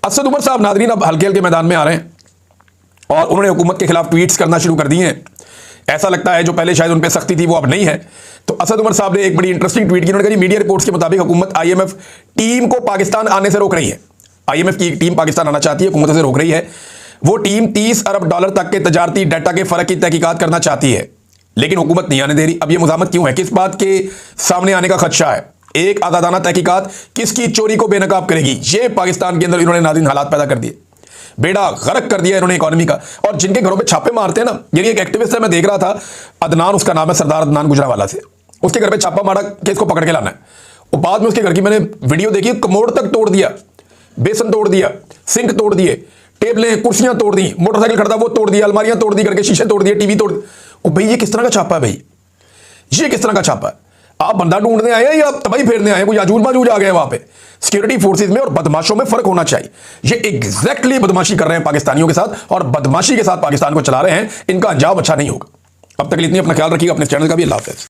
असद उमर साहब नादरीन अब हल्के हल्के मैदान में आ रहे हैं और उन्होंने हुकूमत के खिलाफ ट्वीट्स करना शुरू कर दिए हैं। ऐसा लगता है जो पहले शायद उन पर सख्ती थी वो अब नहीं है। तो असद उमर साहब ने एक बड़ी इंटरेस्टिंग ट्वीट की। उन्होंने कहा मीडिया रिपोर्ट्स के मुताबिक हुकूमत आईएमएफ टीम को पाकिस्तान आने से रोक रही है। आईएमएफ की टीम पाकिस्तान आना चाहती है, हुकूमत से रोक रही है। वो टीम $30 अरब तक के तजारती डाटा के फर्क की तहकीकात करना चाहती है, लेकिन हुकूमत नहीं आने दे रही। अब ये मुज़ाहमत क्यों है? किस बात के सामने आने का खदशा है? एक आज़ादाना तहकीकात किसकी चोरी को बेनकाब करेगी? ये पाकिस्तान के अंदर इन्होंने नाज़रीन हालात पैदा कर दिए, बेड़ा गर्क कर दिया इन्होंने इकोनॉमी का। और जिनके घरों पे छापे मारते हैं ना, यानी एक एक्टिविस्ट है, मैं देख रहा था, अदनान उसका नाम है, सरदार अदनान गुजरावाला से, उसके घर पे छापा मारा कि इसको पकड़ के लाना है। और बाद में उसके घर की मैंने वीडियो देखी, कमोड तक तोड़ दिया, बेसन तोड़ दिया, सिंक तोड़ दिए, टेबलें कुर्सियां तोड़ दी, मोटरसाइकिल खड़ा वो तोड़ दिया, अलमारियां तोड़ दी करके, शीशे तोड़ दिए, टीवी तोड़। ओ भाई ये किस तरह का छापा है? भाई ये किस तरह का छापा है? आप बंदा ढूंढने आए हैं या तबाही फेरने आए हैं? कोई याजूज माजूज आ गए वहां पे? सिक्योरिटी फोर्सेस में और बदमाशों में फर्क होना चाहिए। ये एग्जैक्टली बदमाशी कर रहे हैं पाकिस्तानियों के साथ और बदमाशी के साथ पाकिस्तान को चला रहे हैं। इनका अंजाम अच्छा नहीं होगा। अब तक इतनी, अपना ख्याल रखिएगा, अपने चैनल का भी। अल्लाह हाफ़िज़।